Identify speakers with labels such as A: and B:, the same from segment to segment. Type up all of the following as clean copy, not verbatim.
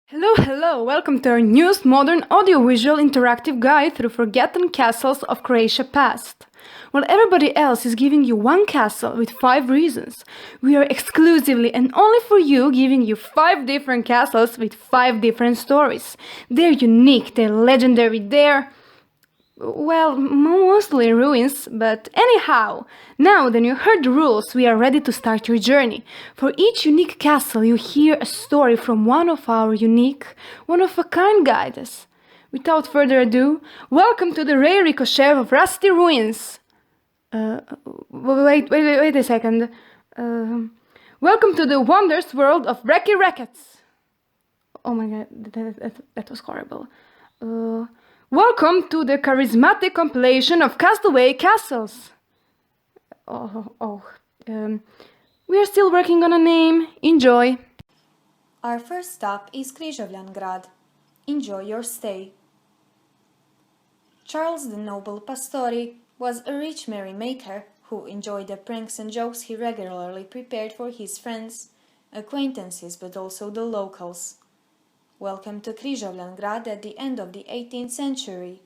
A: Hello, welcome to our newest modern audiovisual interactive guide through forgotten castles of Croatia past. While everybody else is giving you one castle with 5 reasons, we are exclusively and only for you giving you 5 different castles with 5 different stories. They're unique, they're legendary, mostly ruins, but anyhow, now that you heard the rules, we are ready to start your journey. For each unique castle, you hear a story from one of our unique, one-of-a-kind guides. Without further ado, welcome to the rare ricochet of rusty ruins. Wait a second. Welcome to the wondrous world of wrecky wreckets. Oh my god, that was horrible. Welcome to the charismatic compilation of Castaway Castles. We are still working on a name. Enjoy.
B: Our first stop is Crejoliangrad. Enjoy your stay. Charles the Noble Pastori was a rich merrymaker who enjoyed the pranks and jokes he regularly prepared for his friends, acquaintances, but also the locals. Welcome to Crejoliangrad at the end of the 18th century,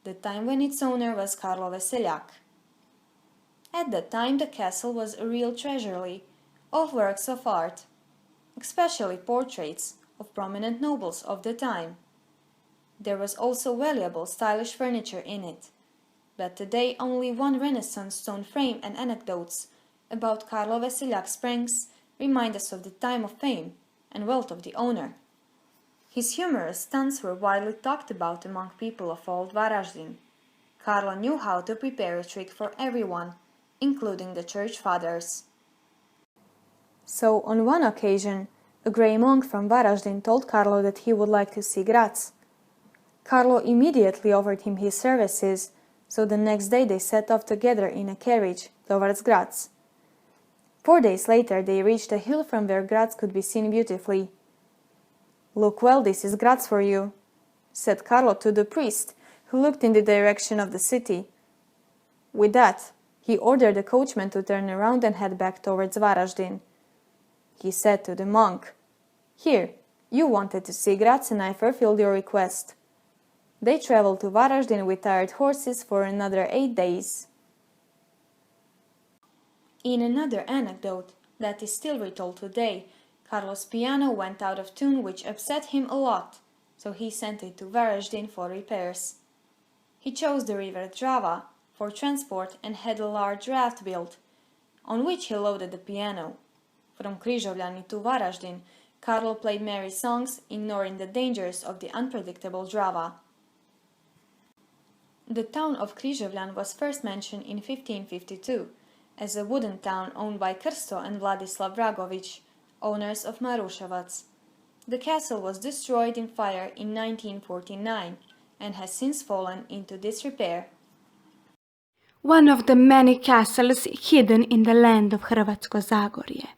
B: the time when its owner was Karlo Veseljak. At that time the castle was a real treasury of works of art, especially portraits of prominent nobles of the time. There was also valuable stylish furniture in it, but today only one Renaissance stone frame and anecdotes about Karlo Veseljak's pranks remind us of the time of fame and wealth of the owner. His humorous stunts were widely talked about among people of old Varaždin. Karlo knew how to prepare a trick for everyone, including the church fathers. So, on one occasion, a grey monk from Varaždin told Karlo that he would like to see Graz. Karlo immediately offered him his services, so the next day they set off together in a carriage towards Graz. 4 days later they reached a hill from where Graz could be seen beautifully. "Look well, this is Graz for you," said Karlo to the priest, who looked in the direction of the city. With that, he ordered the coachman to turn around and head back towards Varaždin. He said to the monk, "Here, you wanted to see Graz and I fulfilled your request." They traveled to Varaždin with tired horses for another 8 days. In another anecdote that is still retold today, Karlo's piano went out of tune, which upset him a lot, so he sent it to Varaždin for repairs. He chose the river Drava for transport and had a large raft built, on which he loaded the piano. From Križovljani to Varaždin, Karlo played merry songs, ignoring the dangers of the unpredictable Drava. The town of Križovljan was first mentioned in 1552 as a wooden town owned by Krsto and Vladislav Dragović, owners of Maruševac. The castle was destroyed in fire in 1949 and has since fallen into disrepair.
A: One of the many castles hidden in the land of Hrvatsko-Zagorje.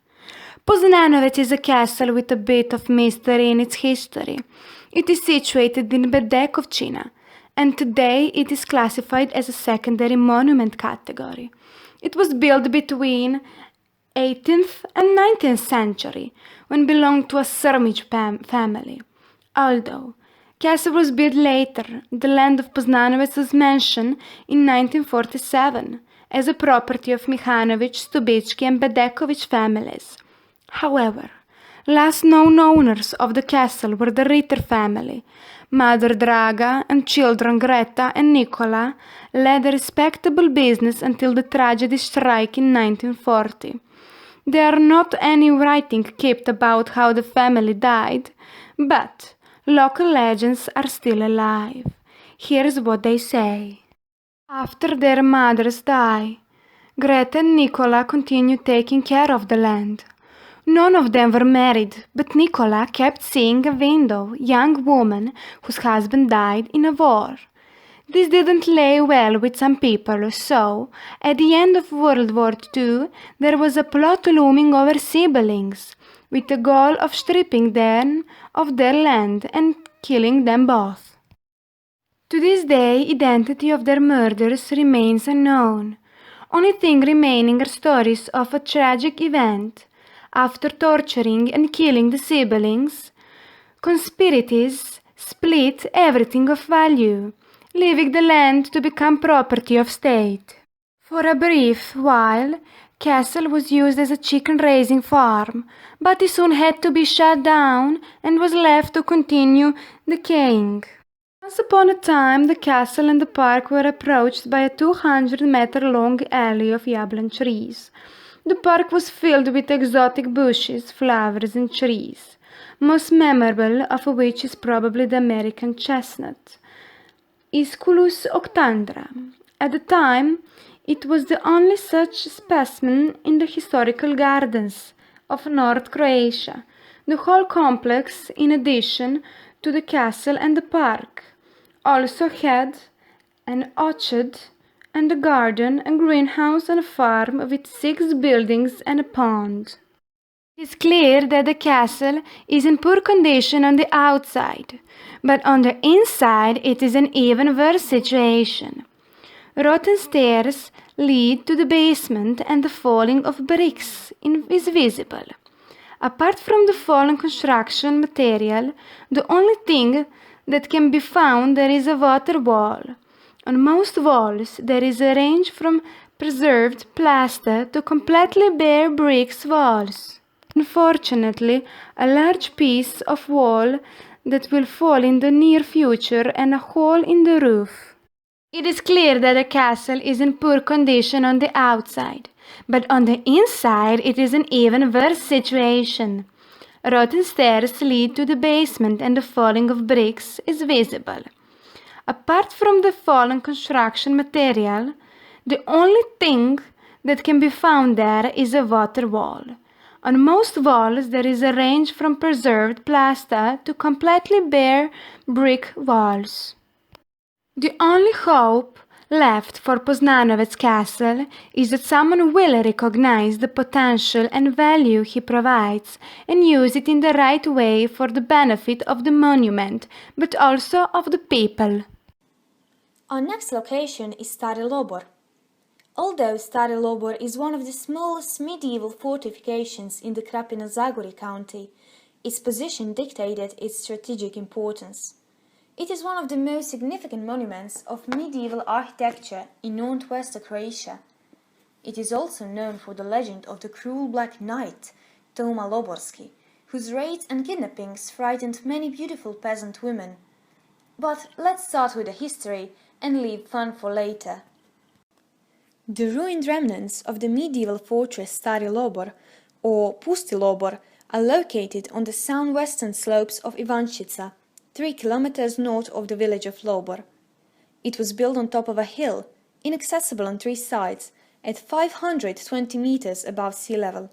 A: Poznanovec is a castle with a bit of mystery in its history. It is situated in Bedekovčina, and today it is classified as a secondary monument category. It was built between 18th and 19th century, when belonged to a Srmić family. Although castle was built later, the land of Poznanovec was mentioned in 1947 as a property of Mihanović, Stubicki and Bedeković families. However, last known owners of the castle were the Ritter family. Mother Draga and children Greta and Nikola led a respectable business until the tragedy strike in 1940. There are not any writing kept about how the family died, but local legends are still alive. Here's what they say. After their mothers die, Greta and Nikola continued taking care of the land. None of them were married, but Nikola kept seeing a young woman whose husband died in a war. This didn't lay well with some people, so, at the end of World War II, there was a plot looming over siblings, with the goal of stripping them of their land and killing them both. To this day, identity of their murderers remains unknown. Only thing remaining are stories of a tragic event. After torturing and killing the siblings, conspiracies split everything of value, leaving the land to become property of state. For a brief while, castle was used as a chicken-raising farm, but it soon had to be shut down and was left to continue decaying. Once upon a time, the castle and the park were approached by a 200-meter-long alley of yablan trees. The park was filled with exotic bushes, flowers, and trees, most memorable of which is probably the American chestnut, Isculus octandra. At the time, it was the only such specimen in the historical gardens of North Croatia. The whole complex, in addition to the castle and the park, also had an orchard and a garden, a greenhouse and a farm with 6 buildings and a pond. It is clear that the castle is in poor condition on the outside, but on the inside it is an even worse situation. Rotten stairs lead to the basement and the falling of bricks is visible. Apart from the fallen construction material, the only thing that can be found there is a water wall. On most walls there is a range from preserved plaster to completely bare brick walls. Unfortunately, a large piece of wall that will fall in the near future and a hole in the roof. It is clear that the castle is in poor condition on the outside, but on the inside it is an even worse situation. Rotten stairs lead to the basement and the falling of bricks is visible. Apart from the fallen construction material, the only thing that can be found there is a water wall. On most walls there is a range from preserved plaster to completely bare brick walls. The only hope left for Poznanovec castle is that someone will recognize the potential and value he provides and use it in the right way for the benefit of the monument, but also of the people.
B: Our next location is Stari Lobor. Although Stari Lobor is one of the smallest medieval fortifications in the Crejoliangrad county, its position dictated its strategic importance. It is one of the most significant monuments of medieval architecture in northwestern Croatia. It is also known for the legend of the cruel Black Knight, Toma Loborski, whose raids and kidnappings frightened many beautiful peasant women. But let's start with the history and leave fun for later. The ruined remnants of the medieval fortress Stari Lobor, or Pusti Lobor, are located on the southwestern slopes of Ivančica, 3 kilometers north of the village of Lobor. It was built on top of a hill, inaccessible on 3 sides, at 520 meters above sea level.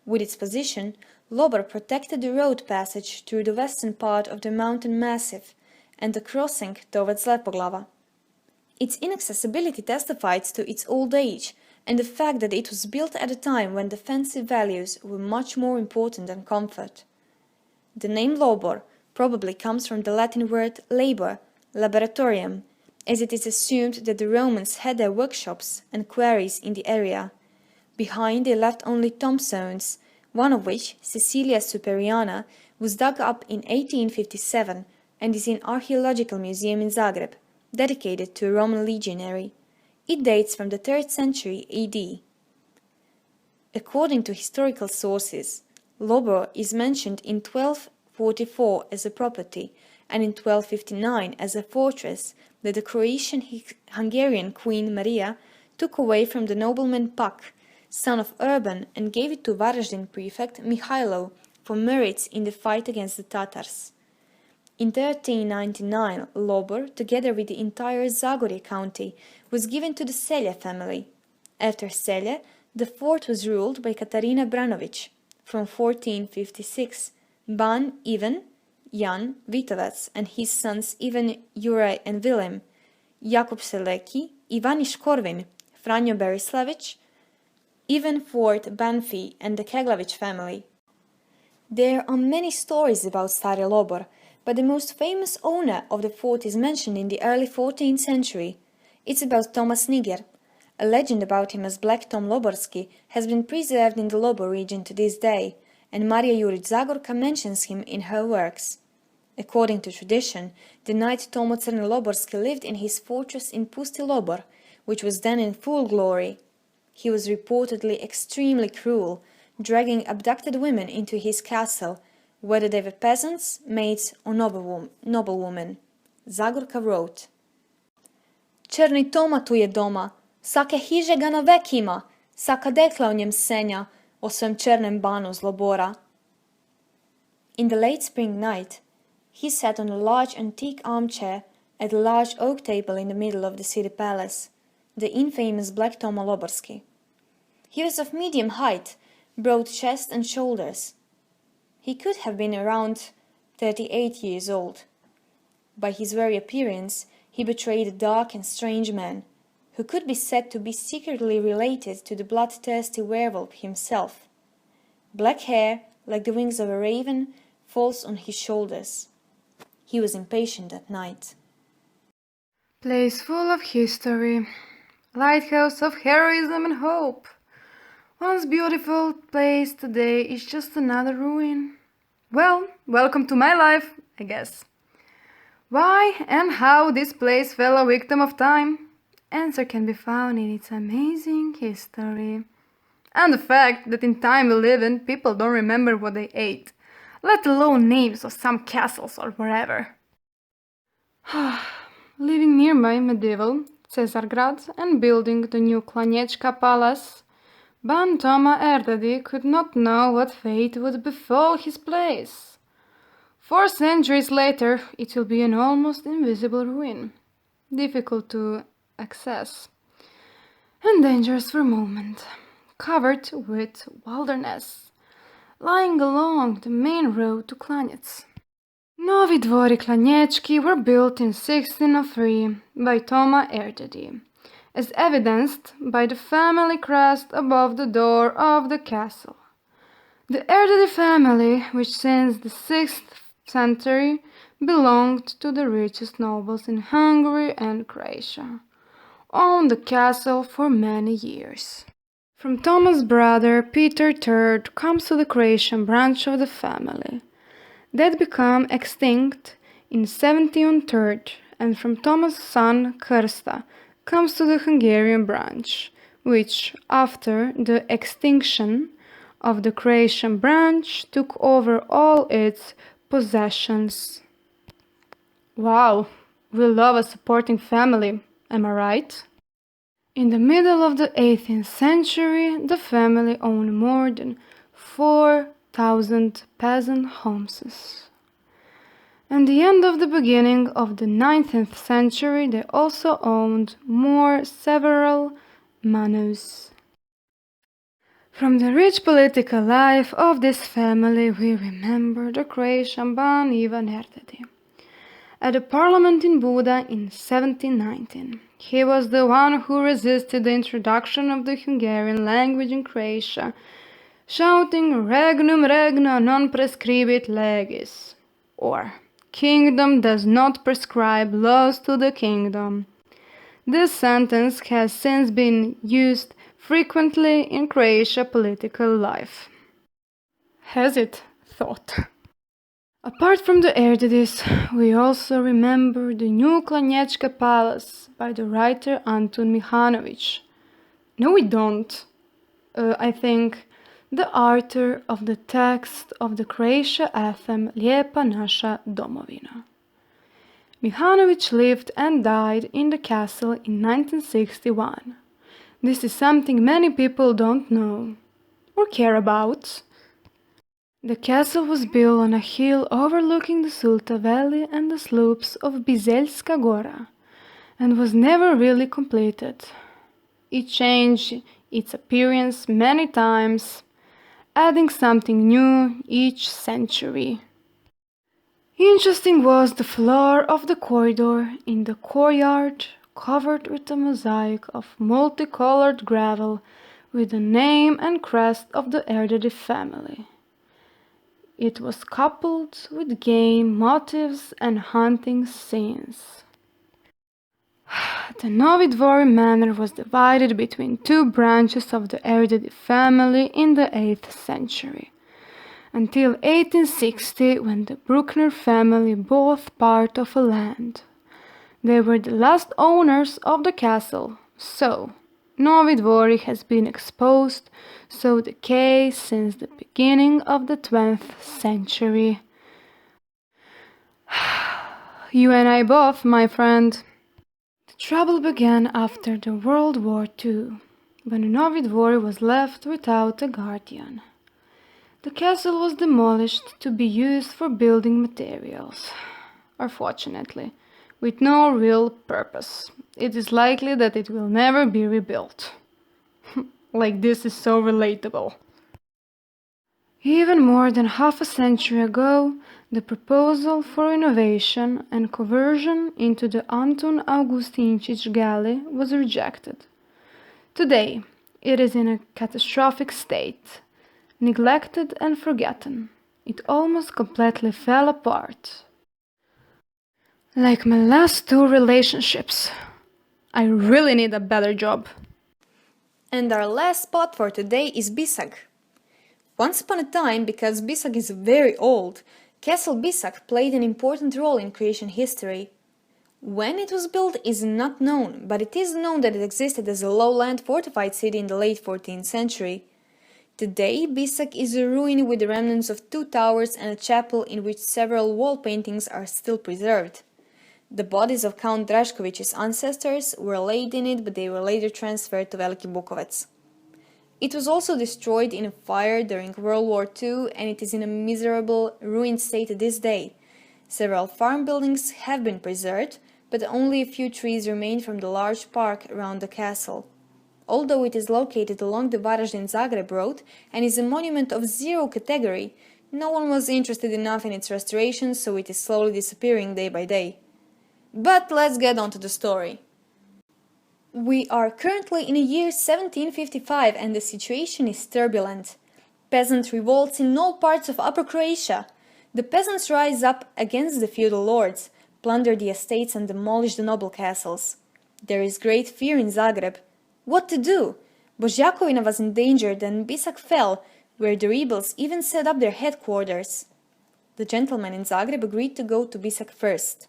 B: With its position, Lobor protected the road passage through the western part of the mountain massif and the crossing towards Lepoglava. Its inaccessibility testifies to its old age and the fact that it was built at a time when defensive values were much more important than comfort. The name Lobor probably comes from the Latin word labor, laboratorium, as it is assumed that the Romans had their workshops and quarries in the area. Behind they left only tombstones, one of which, Cecilia Superiana, was dug up in 1857 and is in Archaeological Museum in Zagreb, dedicated to a Roman legionary. It dates from the 3rd century AD. According to historical sources, Lobor is mentioned in 1244 as a property and in 1259 as a fortress that the Croatian-Hungarian Queen Maria took away from the nobleman Pak, son of Urban, and gave it to Varaždin prefect Mihailo for merits in the fight against the Tatars. In 1399, Lobor, together with the entire Zagorie county, was given to the Selje family. After Selje, the fort was ruled by Katarina Branović. From 1456, Ban Ivan, Jan Vitovec, and his sons Ivan, Juraj and Willem, Jakub Seleki, Ivaniš Korvin, Franjo Berislavić, Ivan Fort Banfi, and the Keglavić family. There are many stories about Stari Lobor, but the most famous owner of the fort is mentioned in the early 14th century. It's about Thomas Niger. A legend about him as Black Tom Loborski has been preserved in the Lobor region to this day, and Marija Jurić Zagorka mentions him in her works. According to tradition, the knight Tomo Crejoliangrad lived in his fortress in Pusti Lobor, which was then in full glory. He was reportedly extremely cruel, dragging abducted women into his castle, whether they were peasants, maids, or noblewomen. Zagorka wrote: Črni Toma tu je doma, sake hiže ga na vek ima, saka dekla o njem senja, o svem črnem banu z Lobora. In the late spring night, he sat on a large antique armchair at a large oak table in the middle of the city palace, the infamous Black Tomo Loborski. He was of medium height, broad chest and shoulders. He could have been around 38 years old. By his very appearance, he betrayed a dark and strange man, who could be said to be secretly related to the bloodthirsty werewolf himself. Black hair, like the wings of a raven, falls on his shoulders. He was impatient at night.
A: Place full of history, lighthouse of heroism and hope. Once beautiful place today is just another ruin. Well, welcome to my life, I guess. Why and how this place fell a victim of time? Answer can be found in its amazing history. And the fact that in time we live in, people don't remember what they ate, let alone names of some castles or wherever. Living nearby medieval Cesargrad and building the new Klanniecki palace, Ban Toma Erdadi could not know what fate would befall his place. 4 centuries later, it will be an almost invisible ruin, difficult to access, and dangerous for a moment, covered with wilderness, lying along the main road to Klanniec. Novidvari klanniecki were built in 1603 by Toma Erdadi, as evidenced by the family crest above the door of the castle. The Erdadi family, which since the 6th century belonged to the richest nobles in Hungary and Croatia, owned the castle for many years. From Toma's brother Peter III comes to the Croatian branch of the family, that became extinct in 1703, and from Toma's son Krsta comes to the Hungarian branch, which, after the extinction of the Croatian branch, took over all its possessions. Wow, we love a supporting family, am I right? In the middle of the 18th century, the family owned more than 4,000 peasant homes. At the end of the beginning of the 19th century, they also owned several manors. From the rich political life of this family, we remember the Croatian Ban Ivan Erdadi. At the parliament in Buda in 1719, he was the one who resisted the introduction of the Hungarian language in Croatia, shouting "Regnum regna non prescribit legis," or "Kingdom does not prescribe laws to the kingdom." This sentence has since been used frequently in Croatian political life. Has it? Thought. Apart from the Erdadis, we also remember the new Klanniecki palace by the writer Antun Mihanović. No, we don't. I think the author of the text of the Croatia anthem Lijepa naša domovina. Mihanović lived and died in the castle in 1961. This is something many people don't know or care about. The castle was built on a hill overlooking the Sulta Valley and the slopes of Bizeljska Gora, and was never really completed. It changed its appearance many times, adding something new each century. Interesting was the floor of the corridor in the courtyard, covered with a mosaic of multicolored gravel with the name and crest of the Erdadi family. It was coupled with game motifs and hunting scenes. The Novidvari manor was divided between 2 branches of the Erdadi family in the 8th century, until 1860 when the Bruckner family bought part of a land. They were the last owners of the castle, so Novidvari has been exposed so decay since the beginning of the 20th century. You and I both, my friend. The trouble began after the World War II, when Novidvari was left without a guardian. The castle was demolished to be used for building materials. Unfortunately, with no real purpose. It is likely that it will never be rebuilt. Like this is so relatable. Even more than half a century ago, the proposal for renovation and conversion into the Antun Augustincic Galley was rejected. Today, it is in a catastrophic state, neglected and forgotten. It almost completely fell apart. Like my last two relationships. I really need a better job.
B: And our last spot for today is Bisak. Once upon a time, because Bisak is very old, Castle Bisak played an important role in Croatian history. When it was built is not known, but it is known that it existed as a lowland fortified city in the late 14th century. Today, Bisak is a ruin with the remnants of two towers and a chapel in which several wall paintings are still preserved. The bodies of Count Drašković's ancestors were laid in it, but they were later transferred to Veliki Bukovec. It was also destroyed in a fire during World War II, and it is in a miserable, ruined state to this day. Several farm buildings have been preserved, but only a few trees remain from the large park around the castle. Although it is located along the Varaždin-Zagreb road and is a monument of zero category, no one was interested enough in its restoration, so it is slowly disappearing day by day. But let's get on to the story. We are currently in the year 1755 and the situation is turbulent. Peasant revolts in all parts of Upper Croatia. The peasants rise up against the feudal lords, plunder the estates and demolish the noble castles. There is great fear in Zagreb. What to do? Božjakovina was endangered and Bisak fell, where the rebels even set up their headquarters. The gentlemen in Zagreb agreed to go to Bisak first.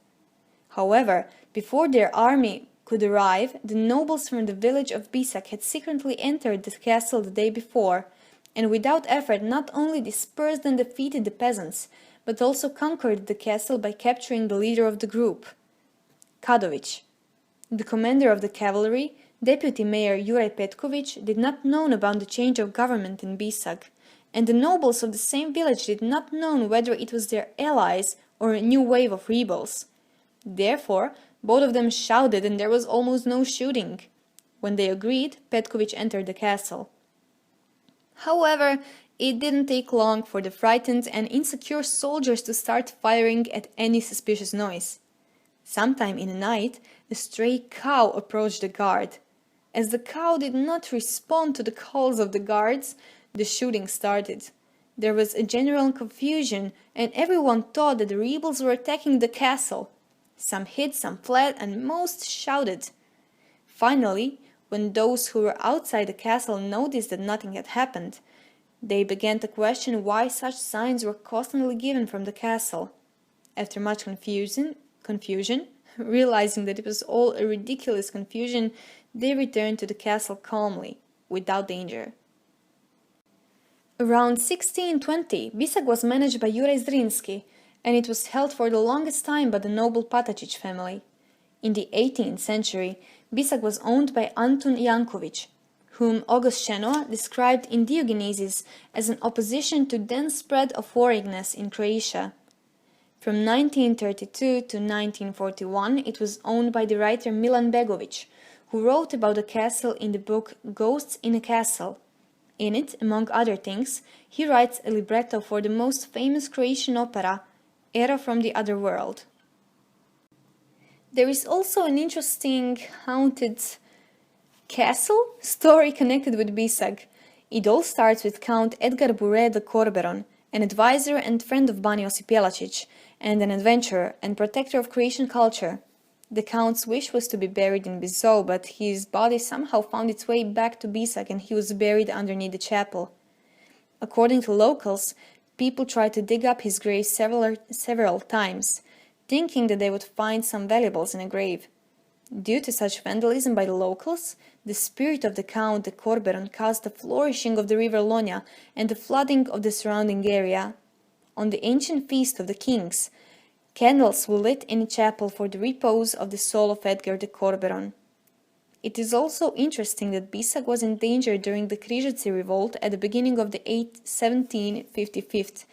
B: However, before their army could arrive, the nobles from the village of Bisak had secretly entered the castle the day before, and without effort not only dispersed and defeated the peasants, but also conquered the castle by capturing the leader of the group, Kadović. The commander of the cavalry, Deputy Mayor Juraj Petković, did not know about the change of government in Bisak, and the nobles of the same village did not know whether it was their allies or a new wave of rebels. Therefore, both of them shouted and there was almost no shooting. When they agreed, Petković entered the castle. However, it didn't take long for the frightened and insecure soldiers to start firing at any suspicious noise. Sometime in the night, a stray cow approached the guard. As the cow did not respond to the calls of the guards, the shooting started. There was a general confusion and everyone thought that the rebels were attacking the castle. Some hid, some fled, and most shouted. Finally, when those who were outside the castle noticed that nothing had happened, they began to question why such signs were constantly given from the castle. After much confusion, realizing that it was all a ridiculous confusion, they returned to the castle calmly, without danger. Around 1620, Bisak was managed by Juraj Zrinski, and it was held for the longest time by the noble Patačić family. In the 18th century, Bisak was owned by Antun Janković, whom August Šenoa described in Diogenesis as an opposition to then spread of foreignness in Croatia. From 1932 to 1941, it was owned by the writer Milan Begović, who wrote about the castle in the book Ghosts in a Castle. In it, among other things, he writes a libretto for the most famous Croatian opera, Era from the Other World. There is also an interesting haunted castle story connected with Bisak. It all starts with Count Edgar Bure de Corberon, an advisor and friend of Bani Josip Jelačić, and an adventurer and protector of Croatian culture. The Count's wish was to be buried in Bissau, but his body somehow found its way back to Bisak and he was buried underneath the chapel. According to locals, People tried to dig up his grave several times, thinking that they would find some valuables in a grave. Due to such vandalism by the locals, the spirit of the Count de Corberon caused the flourishing of the river Lonia and the flooding of the surrounding area. On the ancient feast of the kings, candles were lit in a chapel for the repose of the soul of Edgar de Corberon. It is also interesting that Bisak was in danger during the Križevci revolt at the beginning of the 1755.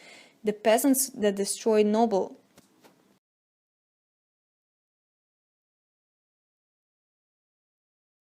B: The peasants that destroyed noble